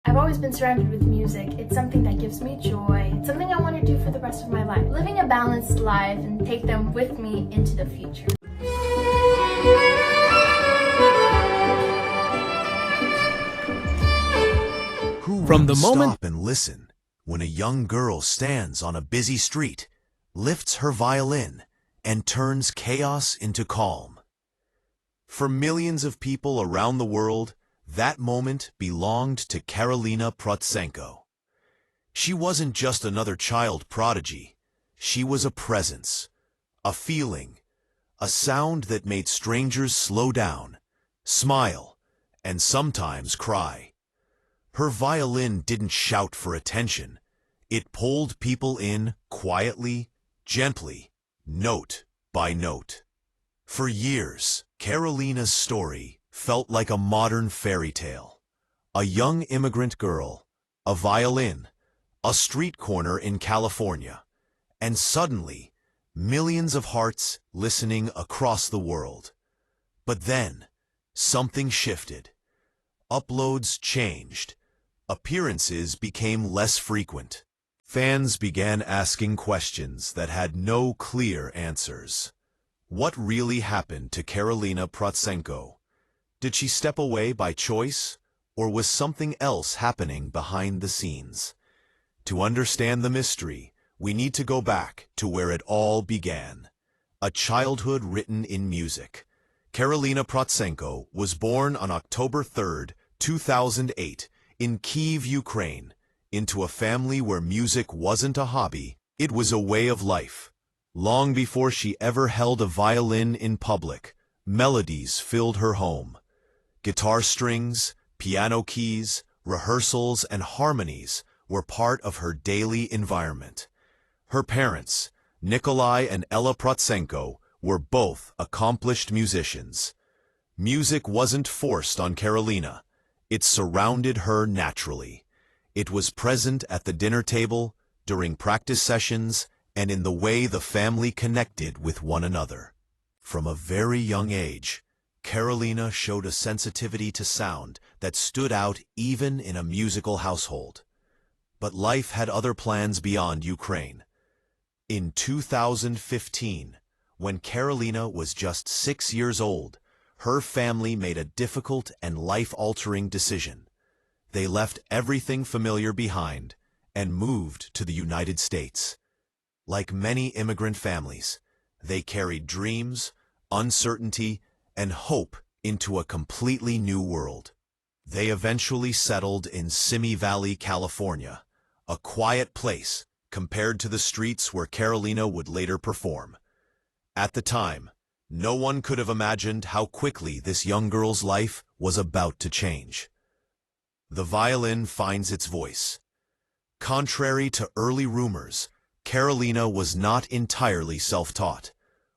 I've always been surrounded with music. It's something that gives me joy. It's something I want to do for the rest of my life. Living a balanced life and take them with me into the future. Who won't stop and listen when a young girl stands on a busy street, lifts her violin, and turns chaos into calm? For millions of people around the world, that moment belonged to Karolina Protsenko. She wasn't just another child prodigy. She was a presence, a feeling, a sound that made strangers slow down, smile, and sometimes cry. Her violin didn't shout for attention. It pulled people in quietly, gently, note by note. For years, Karolina's story felt like a modern fairy tale. A young immigrant girl, a violin, a street corner in California, and suddenly, millions of hearts listening across the world. But then, something shifted. Uploads changed. Appearances became less frequent. Fans began asking questions that had no clear answers. What really happened to Karolina Protsenko? Did she step away by choice, or was something else happening behind the scenes? To understand the mystery, we need to go back to where it all began. A childhood written in music. Karolina Protsenko was born on October 3, 2008, in Kyiv, Ukraine, into a family where music wasn't a hobby, it was a way of life. Long before she ever held a violin in public, melodies filled her home. Guitar strings, piano keys, rehearsals, and harmonies were part of her daily environment. Her parents, Nikolai and Ella Protsenko, were both accomplished musicians. Music wasn't forced on Karolina. It surrounded her naturally. It was present at the dinner table, during practice sessions, and in the way the family connected with one another. From a very young age, Karolina showed a sensitivity to sound that stood out even in a musical household. But life had other plans beyond Ukraine. In 2015, when Karolina was just 6 years old, her family made a difficult and life-altering decision. They left everything familiar behind and moved to the United States. Like many immigrant families, they carried dreams, uncertainty, and hope into a completely new world. They eventually settled in Simi Valley, California, a quiet place compared to the streets where Karolina would later perform. At the time, no one could have imagined how quickly this young girl's life was about to change. The violin finds its voice. Contrary to early rumors, Karolina was not entirely self-taught.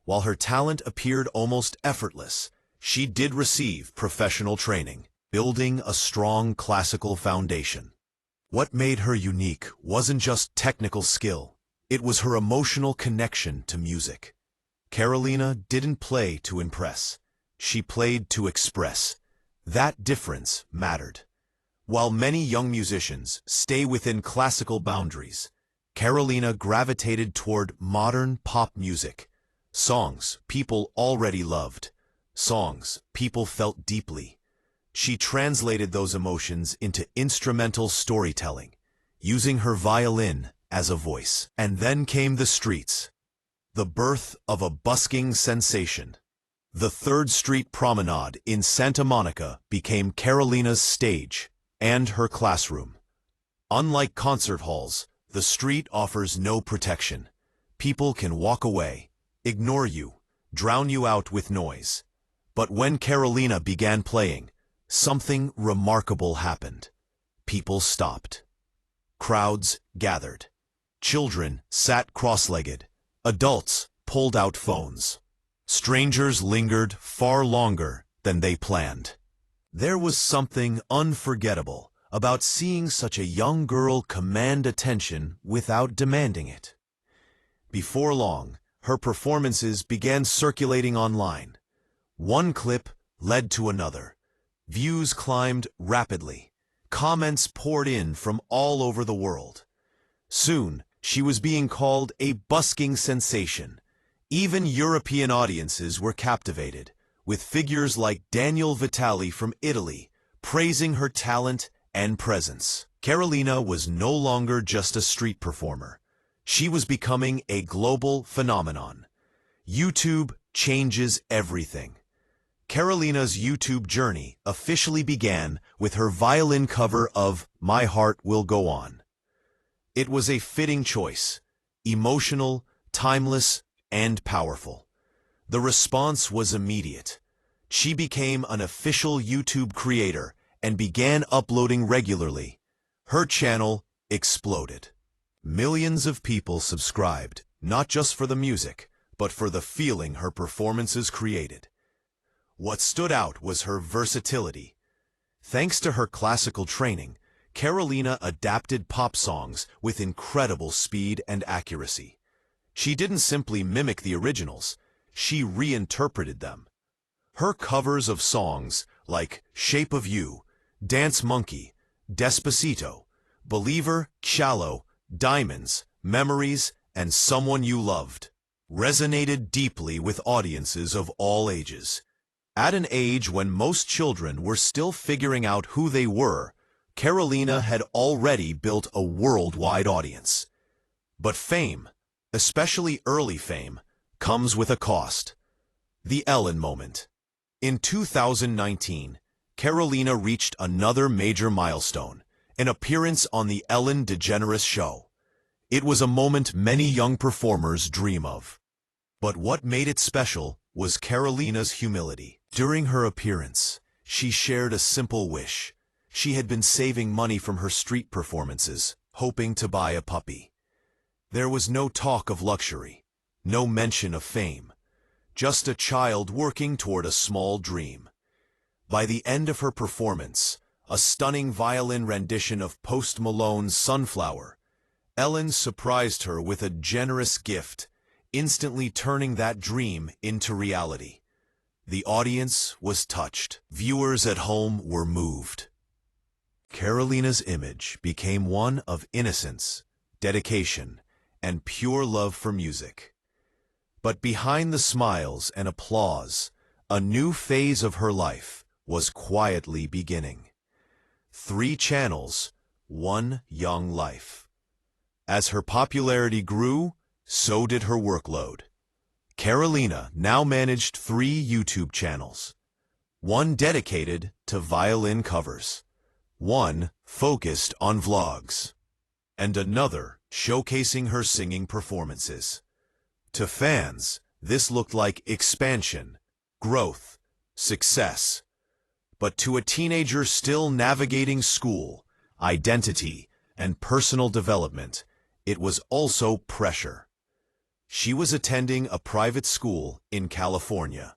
While her talent appeared almost effortless, she did receive professional training, building a strong classical foundation. What made her unique wasn't just technical skill, it was her emotional connection to music. Karolina didn't play to impress, she played to express. That difference mattered. While many young musicians stay within classical boundaries, Karolina gravitated toward modern pop music. Songs people already loved. Songs people felt deeply. She translated those emotions into instrumental storytelling, using her violin as a voice. And then came the streets. The birth of a busking sensation. The 3rd Street Promenade in Santa Monica became Karolina's stage and her classroom. Unlike concert halls, the street offers no protection. People can walk away, ignore you, drown you out with noise. But when Karolina began playing, something remarkable happened. People stopped. Crowds gathered. Children sat cross-legged. Adults pulled out phones. Strangers lingered far longer than they planned. There was something unforgettable about seeing such a young girl command attention without demanding it. Before long, her performances began circulating online. One clip led to another. Views climbed rapidly. Comments poured in from all over the world. Soon, she was being called a busking sensation. Even European audiences were captivated, with figures like Daniel Vitali from Italy praising her talent and presence. Karolina was no longer just a street performer. She was becoming a global phenomenon. YouTube changes everything. Karolina's YouTube journey officially began with her violin cover of My Heart Will Go On. It was a fitting choice, emotional, timeless, and powerful. The response was immediate. She became an official YouTube creator and began uploading regularly. Her channel exploded. Millions of people subscribed, not just for the music, but for the feeling her performances created. What stood out was her versatility. Thanks to her classical training, Karolina adapted pop songs with incredible speed and accuracy. She didn't simply mimic the originals, she reinterpreted them. Her covers of songs like Shape of You, Dance Monkey, Despacito, Believer, Shallow, Diamonds, Memories, and Someone You Loved resonated deeply with audiences of all ages. At an age when most children were still figuring out who they were, Karolina had already built a worldwide audience. But fame, especially early fame, comes with a cost. The Ellen moment. In 2019, Karolina reached another major milestone, an appearance on the Ellen DeGeneres Show. It was a moment many young performers dream of. But what made it special was Karolina's humility. During her appearance, she shared a simple wish. She had been saving money from her street performances, hoping to buy a puppy. There was no talk of luxury, no mention of fame, just a child working toward a small dream. By the end of her performance, a stunning violin rendition of Post Malone's Sunflower, Ellen surprised her with a generous gift, instantly turning that dream into reality. The audience was touched. Viewers at home were moved. Karolina's image became one of innocence, dedication, and pure love for music. But behind the smiles and applause, a new phase of her life was quietly beginning. 3 channels, 1 young life. As her popularity grew, so did her workload. Karolina now managed 3 YouTube channels. 1 dedicated to violin covers, 1 focused on vlogs, and another showcasing her singing performances. To fans, this looked like expansion, growth, success. But to a teenager still navigating school, identity, and personal development, it was also pressure. She was attending a private school in California,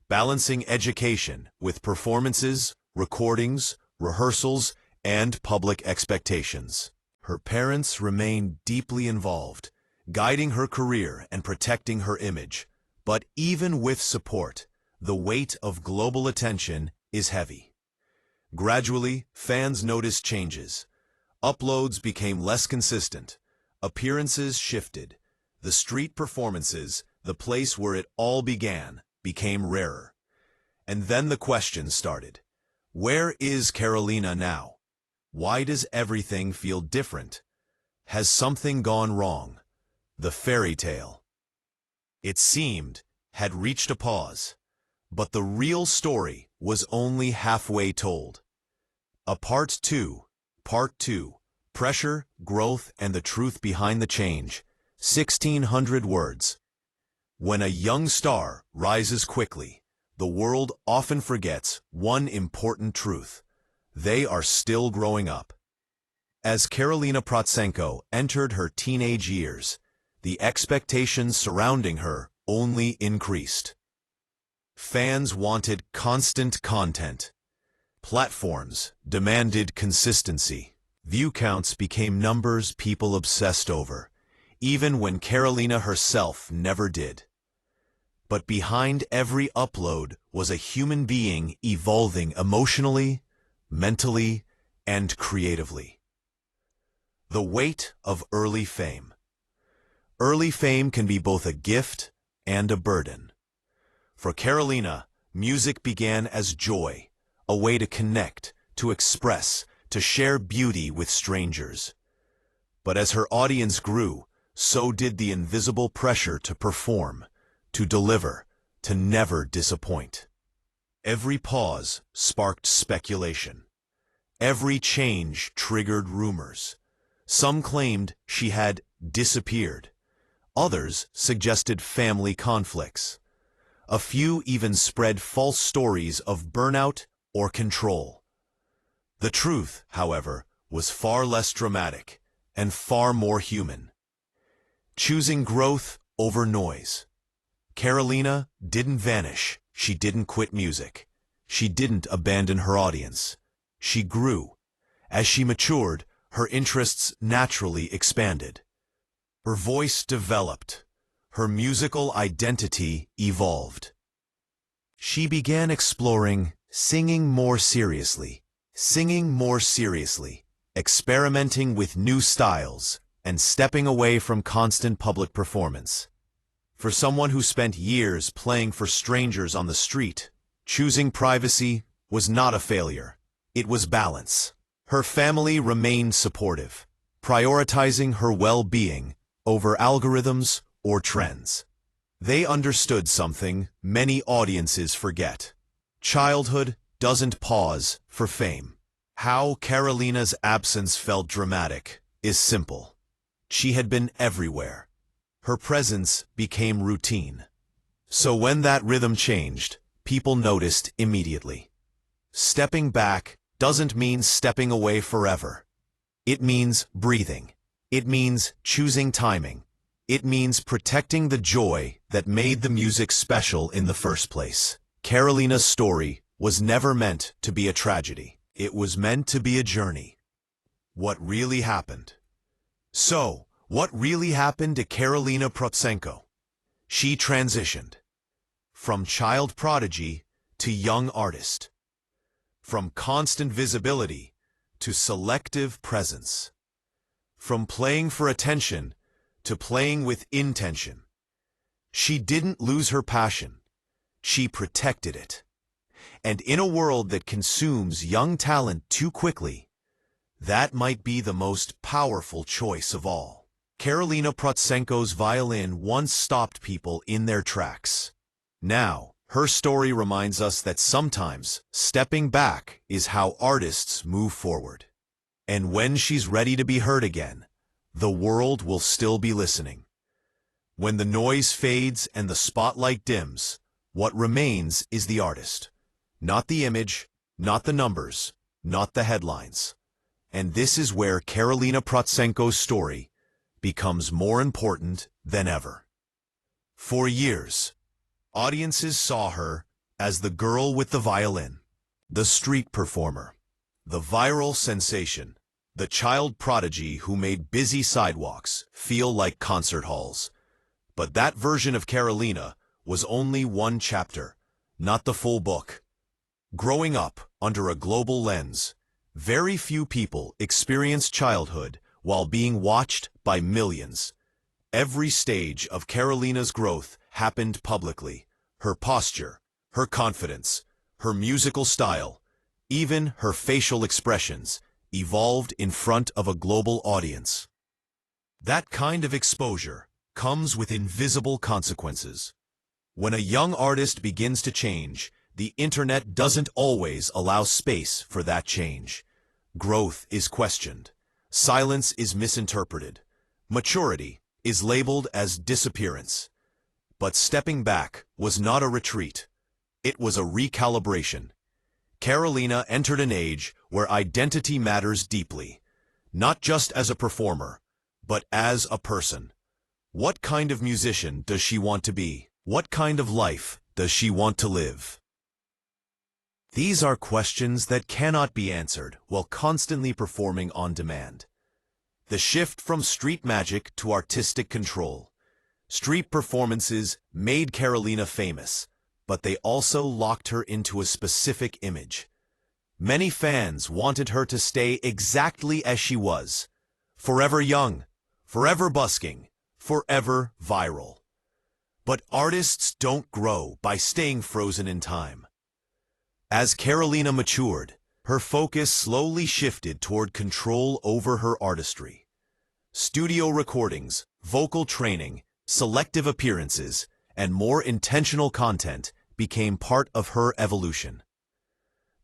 balancing education with performances, recordings, rehearsals, and public expectations. Her parents remained deeply involved, guiding her career and protecting her image. But even with support, the weight of global attention is heavy. Gradually, fans noticed changes. Uploads became less consistent. Appearances shifted. The street performances, the place where it all began, became rarer. And then the questions started. Where is Karolina now? Why does everything feel different? Has something gone wrong? The fairy tale, it seemed, had reached a pause. But the real story was only halfway told. A Part 2, Pressure, Growth, and the Truth Behind the Change. 1,600 words. When a young star rises quickly, the world often forgets one important truth. They are still growing up. As Karolina Protsenko entered her teenage years, the expectations surrounding her only increased. Fans wanted constant content. Platforms demanded consistency. View counts became numbers people obsessed over, even when Karolina herself never did. But behind every upload was a human being evolving emotionally, mentally, and creatively. The weight of early fame. Early fame can be both a gift and a burden. For Karolina, music began as joy, a way to connect, to express, to share beauty with strangers. But as her audience grew, so did the invisible pressure to perform, to deliver, to never disappoint. Every pause sparked speculation. Every change triggered rumors. Some claimed she had disappeared. Others suggested family conflicts. A few even spread false stories of burnout or control. The truth, however, was far less dramatic and far more human. Choosing growth over noise. Karolina didn't vanish. She didn't quit music. She didn't abandon her audience. She grew. As she matured, her interests naturally expanded. Her voice developed. Her musical identity evolved. She began exploring singing more seriously, experimenting with new styles, and stepping away from constant public performance. For someone who spent years playing for strangers on the street, choosing privacy was not a failure. It was balance. Her family remained supportive, prioritizing her well-being over algorithms or trends. They understood something many audiences forget. Childhood doesn't pause for fame. How Karolina's absence felt dramatic is simple. She had been everywhere. Her presence became routine. So when that rhythm changed, people noticed immediately. Stepping back doesn't mean stepping away forever. It means breathing. It means choosing timing. It means protecting the joy that made the music special in the first place. Karolina's story was never meant to be a tragedy. It was meant to be a journey. What really happened? So, what really happened to Karolina Protsenko? She transitioned from child prodigy to young artist, from constant visibility to selective presence, from playing for attention to playing with intention. She didn't lose her passion. She protected it. And in a world that consumes young talent too quickly, that might be the most powerful choice of all. Karolina Protsenko's violin once stopped people in their tracks. Now, her story reminds us that sometimes stepping back is how artists move forward. And when she's ready to be heard again, the world will still be listening. When the noise fades and the spotlight dims, what remains is the artist. Not the image, not the numbers, not the headlines. And this is where Karolina Protsenko's story becomes more important than ever. For years, audiences saw her as the girl with the violin, the street performer, the viral sensation, the child prodigy who made busy sidewalks feel like concert halls. But that version of Karolina was only one chapter, not the full book. Growing up under a global lens, very few people experience childhood while being watched by millions. Every stage of Karolina's growth happened publicly. Her posture, her confidence, her musical style, even her facial expressions evolved in front of a global audience. That kind of exposure comes with invisible consequences. When a young artist begins to change, the internet doesn't always allow space for that change. Growth is questioned. Silence is misinterpreted. Maturity is labeled as disappearance. But stepping back was not a retreat. It was a recalibration. Karolina entered an age where identity matters deeply, not just as a performer, but as a person. What kind of musician does she want to be? What kind of life does she want to live? These are questions that cannot be answered while constantly performing on demand. The shift from street magic to artistic control. Street performances made Karolina famous, but they also locked her into a specific image. Many fans wanted her to stay exactly as she was, forever young, forever busking, forever viral. But artists don't grow by staying frozen in time. As Karolina matured, her focus slowly shifted toward control over her artistry. Studio recordings, vocal training, selective appearances, and more intentional content became part of her evolution.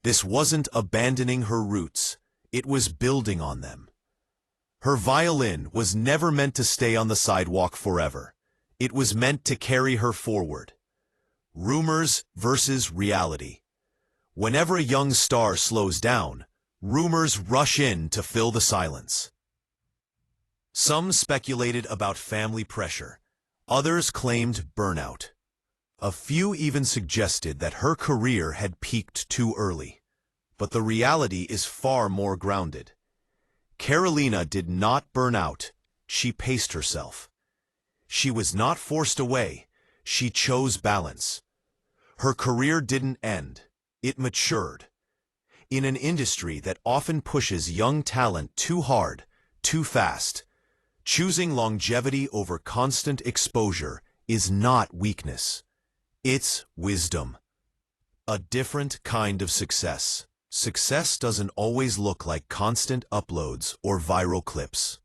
This wasn't abandoning her roots, it was building on them. Her violin was never meant to stay on the sidewalk forever. It was meant to carry her forward. Rumors versus reality. Whenever a young star slows down, rumors rush in to fill the silence. Some speculated about family pressure. Others claimed burnout. A few even suggested that her career had peaked too early. But the reality is far more grounded. Karolina did not burn out. She paced herself. She was not forced away. She chose balance. Her career didn't end. It matured. In an industry that often pushes young talent too hard, too fast, choosing longevity over constant exposure is not weakness. It's wisdom. A different kind of success. Success doesn't always look like constant uploads or viral clips.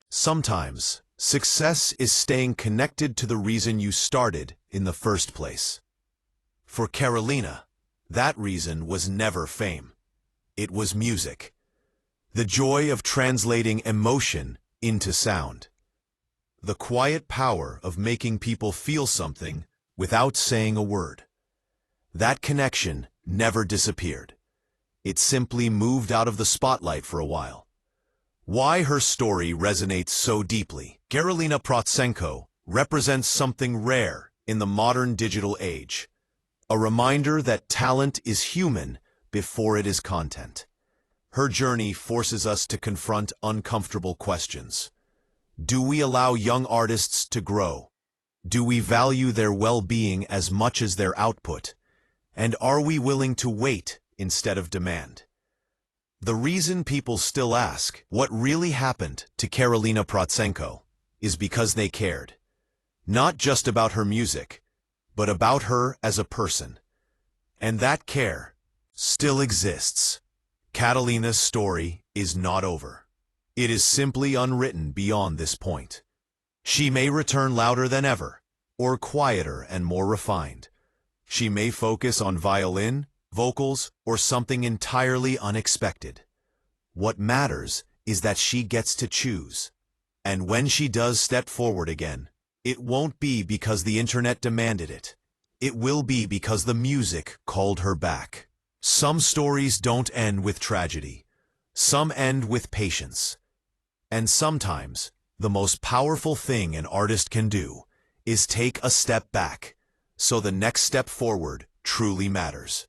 Sometimes, success is staying connected to the reason you started in the first place. For Karolina, that reason was never fame. It was music. The joy of translating emotion into sound. The quiet power of making people feel something without saying a word. That connection never disappeared. It simply moved out of the spotlight for a while. Why her story resonates so deeply. Karolina Protsenko represents something rare in the modern digital age. A reminder that talent is human before it is content. Her journey forces us to confront uncomfortable questions. Do we allow young artists to grow? Do we value their well-being as much as their output? And are we willing to wait instead of demand? The reason people still ask what really happened to Karolina Protsenko is because they cared. Not just about her music, but about her as a person. And that care still exists. Karolina's story is not over. It is simply unwritten beyond this point. She may return louder than ever, or quieter and more refined. She may focus on violin, vocals, or something entirely unexpected. What matters is that she gets to choose. And when she does step forward again, it won't be because the internet demanded it. It will be because the music called her back. Some stories don't end with tragedy. Some end with patience. And sometimes, the most powerful thing an artist can do is take a step back, so the next step forward truly matters.